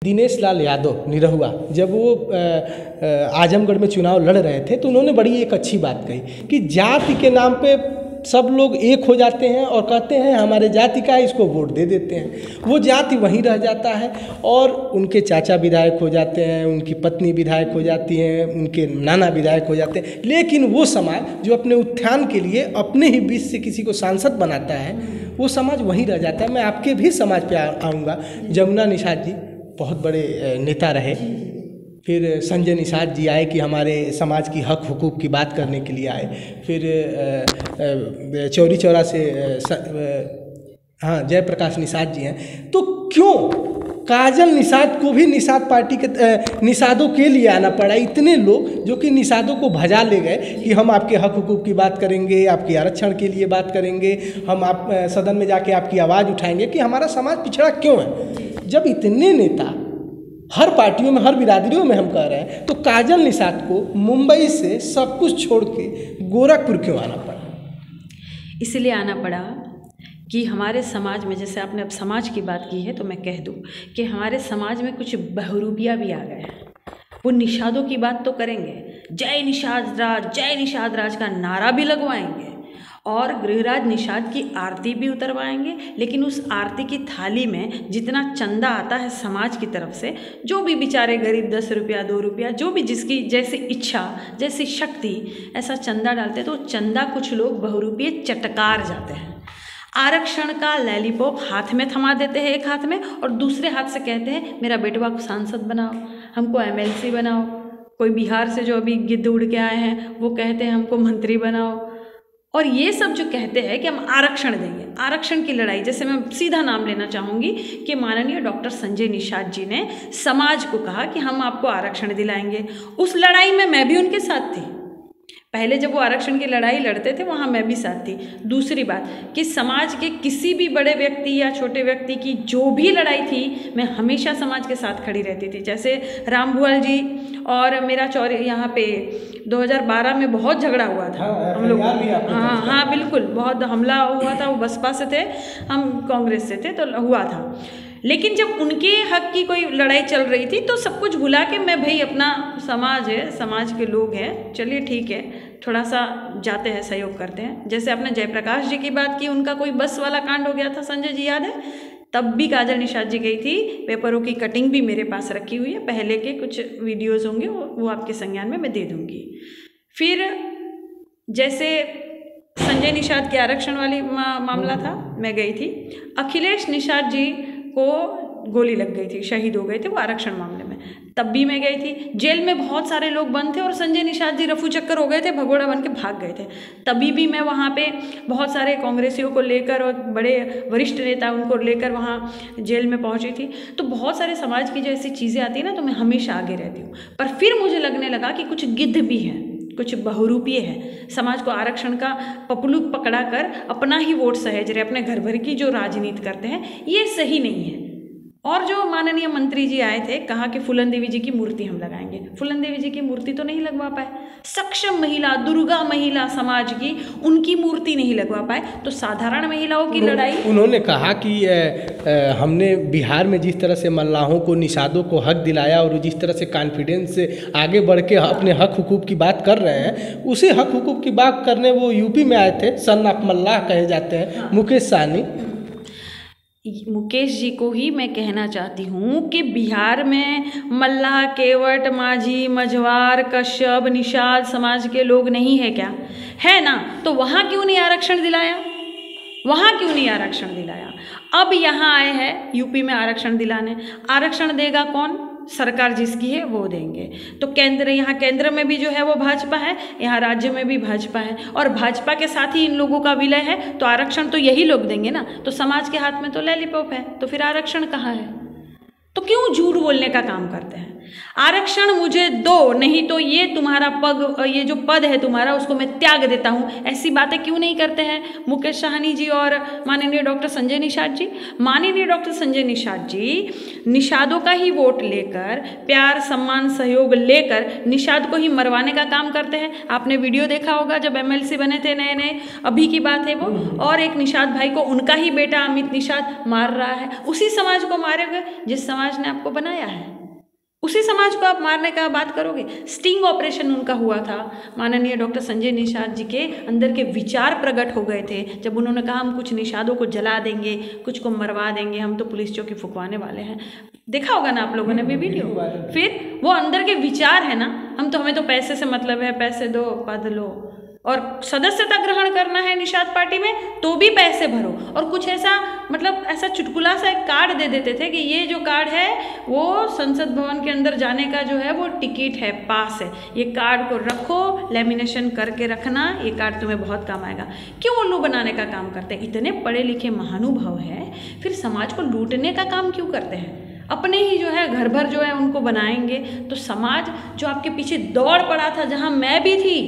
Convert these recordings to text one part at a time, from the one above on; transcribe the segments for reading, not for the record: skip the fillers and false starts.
दिनेश लाल यादव निरहुआ जब वो आजमगढ़ में चुनाव लड़ रहे थे तो उन्होंने बड़ी एक अच्छी बात कही कि जाति के नाम पे सब लोग एक हो जाते हैं और कहते हैं हमारे जाति का है, इसको वोट दे देते हैं। वो जाति वहीं रह जाता है और उनके चाचा विधायक हो जाते हैं, उनकी पत्नी विधायक हो जाती हैं, उनके नाना विधायक हो जाते हैं, लेकिन वो समाज जो अपने उत्थान के लिए अपने ही बीच से किसी को सांसद बनाता है वो समाज वहीं रह जाता है। मैं आपके भी समाज पे आऊँगा। जमुना निषाद जी बहुत बड़े नेता रहे, फिर संजय निषाद जी आए कि हमारे समाज की हक हुकूक की बात करने के लिए आए। फिर चौरी चौरा से जयप्रकाश निषाद जी हैं। तो क्यों काजल निषाद को भी निषाद पार्टी के निषादों के लिए आना पड़ा? इतने लोग जो कि निषादों को भजा ले गए कि हम आपके हक हुकूक की बात करेंगे, आपके आरक्षण के लिए बात करेंगे, हम आप सदन में जाके आपकी आवाज़ उठाएंगे कि हमारा समाज पिछड़ा क्यों है। जब इतने नेता हर पार्टियों में, हर बिरादरियों में हम कह रहे हैं, तो काजल निषाद को मुंबई से सब कुछ छोड़ के गोरखपुर क्यों आना पड़ा? इसलिए आना पड़ा कि हमारे समाज में, जैसे आपने अब समाज की बात की है तो मैं कह दूं कि हमारे समाज में कुछ बहरूपिया भी आ गए हैं। वो निषादों की बात तो करेंगे, जय निषाद राज का नारा भी लगवाएंगे और गृहराज निषाद की आरती भी उतरवाएंगे, लेकिन उस आरती की थाली में जितना चंदा आता है समाज की तरफ से, जो भी बेचारे गरीब 10 रुपया 2 रुपया जो भी जिसकी जैसी इच्छा जैसी शक्ति ऐसा चंदा डालते, तो चंदा कुछ लोग बहुरूपीय चटकार जाते हैं। आरक्षण का लैलीपॉप हाथ में थमा देते हैं एक हाथ में, और दूसरे हाथ से कहते हैं मेरा बेटवा को सांसद बनाओ, हमको MLC बनाओ। कोई बिहार से जो अभी गिद्ध उड़ के आए हैं वो कहते हैं हमको मंत्री बनाओ। और ये सब जो कहते हैं कि हम आरक्षण देंगे, आरक्षण की लड़ाई, जैसे मैं सीधा नाम लेना चाहूँगी कि माननीय डॉक्टर संजय निषाद जी ने समाज को कहा कि हम आपको आरक्षण दिलाएंगे। उस लड़ाई में मैं भी उनके साथ थी। पहले जब वो आरक्षण की लड़ाई लड़ते थे वहाँ मैं भी साथ थी। दूसरी बात कि समाज के किसी भी बड़े व्यक्ति या छोटे व्यक्ति की जो भी लड़ाई थी, मैं हमेशा समाज के साथ खड़ी रहती थी। जैसे राम भुआल जी और मेरा चौरी यहाँ पे 2012 में बहुत झगड़ा हुआ था हम लोग। हाँ बिल्कुल, बहुत हमला हुआ था। वो बसपा से थे, हम कांग्रेस से थे, तो हुआ था। लेकिन जब उनके हक की कोई लड़ाई चल रही थी तो सब कुछ भुला के मैं भाई अपना समाज है, समाज के लोग हैं, चलिए ठीक है, थोड़ा सा जाते हैं, सहयोग करते हैं। जैसे आपने जयप्रकाश जी की बात की, उनका कोई बस वाला कांड हो गया था, संजय जी याद है? तब भी काजल निषाद जी गई थी। पेपरों की कटिंग भी मेरे पास रखी हुई है, पहले के कुछ वीडियोज़ होंगे वो आपके संज्ञान में मैं दे दूँगी। फिर जैसे संजय निषाद के आरक्षण वाली मामला था, मैं गई थी। अखिलेश निषाद जी को गोली लग गई थी, शहीद हो गए थे वो आरक्षण मामले में, तब भी मैं गई थी। जेल में बहुत सारे लोग बंद थे और संजय निषाद जी रफू चक्कर हो गए थे, भगोड़ा बन के भाग गए थे, तभी भी मैं वहाँ पे बहुत सारे कांग्रेसियों को लेकर और बड़े वरिष्ठ नेता उनको लेकर वहाँ जेल में पहुँची थी। तो बहुत सारे समाज की जो ऐसी चीज़ें आती हैं ना, तो मैं हमेशा आगे रहती हूँ। पर फिर मुझे लगने लगा कि कुछ गिद्ध भी हैं, कुछ बहुरूपीय है, समाज को आरक्षण का पपलू पकड़ा कर अपना ही वोट सहेज रहे, अपने घर भर की जो राजनीति करते हैं, ये सही नहीं है। और जो माननीय मंत्री जी आए थे, कहा कि फूलन देवी जी की मूर्ति हम लगाएंगे। फूलन देवी जी की मूर्ति तो नहीं लगवा पाए। सक्षम महिला, दुर्गा महिला समाज की, उनकी मूर्ति नहीं लगवा पाए, तो साधारण महिलाओं की लड़ाई। उन्होंने कहा कि हमने बिहार में जिस तरह से मल्लाहों को, निषादों को हक दिलाया और जिस तरह से कॉन्फिडेंस से आगे बढ़ के अपने हक हुकूक की बात कर रहे हैं, उसी हक हुकूक की बात करने वो यूपी में आए थे। सन ऑफ मल्लाह कहे जाते हैं मुकेश सहनी। मुकेश जी को ही मैं कहना चाहती हूँ कि बिहार में मल्लाह, केवट, माझी, मझवार, कश्यप, निषाद समाज के लोग नहीं है क्या? है ना? तो वहाँ क्यों नहीं आरक्षण दिलाया? वहाँ क्यों नहीं आरक्षण दिलाया? अब यहाँ आए हैं यूपी में आरक्षण दिलाने। आरक्षण देगा कौन? सरकार जिसकी है वो देंगे। तो केंद्र, यहाँ केंद्र में भी जो है वो भाजपा है, यहाँ राज्य में भी भाजपा है, और भाजपा के साथ ही इन लोगों का विलय है, तो आरक्षण तो यही लोग देंगे ना। तो समाज के हाथ में तो लैलीपॉप है, तो फिर आरक्षण कहाँ है? तो क्यों झूठ बोलने का काम करते हैं? आरक्षण मुझे दो, नहीं तो ये तुम्हारा ये जो पद है तुम्हारा, उसको मैं त्याग देता हूँ, ऐसी बातें क्यों नहीं करते हैं मुकेश सहनी जी और माननीय डॉक्टर संजय निषाद जी? माननीय डॉक्टर संजय निषाद जी निषादों का ही वोट लेकर, प्यार, सम्मान, सहयोग लेकर निषाद को ही मरवाने का काम करते हैं। आपने वीडियो देखा होगा जब MLC बने थे नए नए, अभी की बात है वो, और एक निषाद भाई को उनका ही बेटा अमित निषाद मार रहा है। उसी समाज को मारे हुए जिस समाज समाज ने आपको बनाया है, उसी समाज को आप मारने का बात करोगे। स्टिंग ऑपरेशन उनका हुआ था, माननीय डॉक्टर संजय निषाद जी के अंदर के विचार प्रकट हो गए थे जब उन्होंने कहा हम कुछ निषादों को जला देंगे, कुछ को मरवा देंगे, हम तो पुलिस चौकी फुकवाने वाले हैं। देखा होगा ना आप लोगों ने भी वीडियो। फिर वो अंदर के विचार है ना, हमें तो पैसे से मतलब है, पैसे दो पद लो, और सदस्यता ग्रहण करना है निषाद पार्टी में तो भी पैसे भरो। और कुछ ऐसा मतलब ऐसा चुटकुला सा एक कार्ड दे देते थे कि ये जो कार्ड है वो संसद भवन के अंदर जाने का जो है वो टिकट है, पास है, ये कार्ड को रखो, लेमिनेशन करके रखना, ये कार्ड तुम्हें बहुत काम आएगा। क्यों उल्लू बनाने का काम करते हैं? इतने पढ़े लिखे महानुभाव हैं, फिर समाज को लूटने का काम क्यों करते हैं? अपने ही जो है घर भर जो है उनको बनाएंगे तो समाज जो आपके पीछे दौड़ पड़ा था, जहाँ मैं भी थी,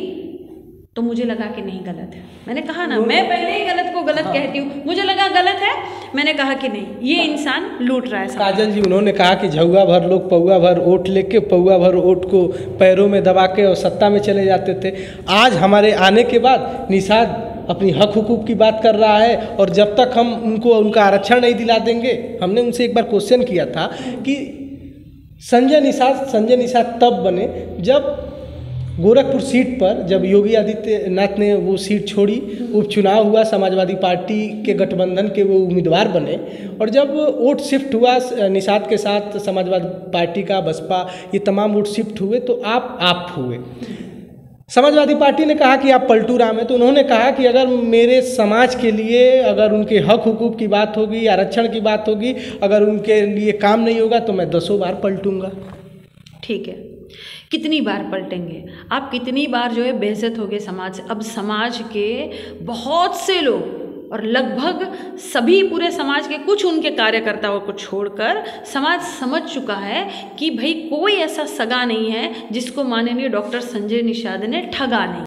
तो मुझे लगा कि नहीं गलत है। मैंने कहा ना, मैं पहले ही गलत को गलत कहती हूँ, मुझे लगा गलत है, मैंने कहा कि नहीं, ये इंसान लूट रहा है। काजल जी, उन्होंने कहा कि झौगा भर लोग पौवा भर वोट लेके पौवा भर वोट को पैरों में दबा के और सत्ता में चले जाते थे। आज हमारे आने के बाद निषाद अपनी हक हुकूक की बात कर रहा है, और जब तक हम उनको उनका आरक्षण नहीं दिला देंगे, हमने उनसे एक बार क्वेश्चन किया था कि संजय निषाद तब बने जब गोरखपुर सीट पर, जब योगी आदित्यनाथ ने वो सीट छोड़ी, उपचुनाव हुआ, समाजवादी पार्टी के गठबंधन के वो उम्मीदवार बने, और जब वोट शिफ्ट हुआ निषाद के साथ समाजवादी पार्टी का, बसपा, ये तमाम वोट शिफ्ट हुए, तो आप हुए। समाजवादी पार्टी ने कहा कि आप पलटू राम हैं, तो उन्होंने कहा कि अगर मेरे समाज के लिए, अगर उनके हक हुकूक की बात होगी, आरक्षण की बात होगी, अगर उनके लिए काम नहीं होगा तो मैं 10 बार पलटूंगा। ठीक है, कितनी बार पलटेंगे आप? कितनी बार जो है बेइज्जत होगे समाज से? अब समाज के बहुत से लोग और लगभग सभी पूरे समाज के कुछ उनके कार्यकर्ताओं को छोड़कर समाज समझ चुका है कि भाई कोई ऐसा सगा नहीं है जिसको माननीय डॉक्टर संजय निषाद ने ठगा नहीं।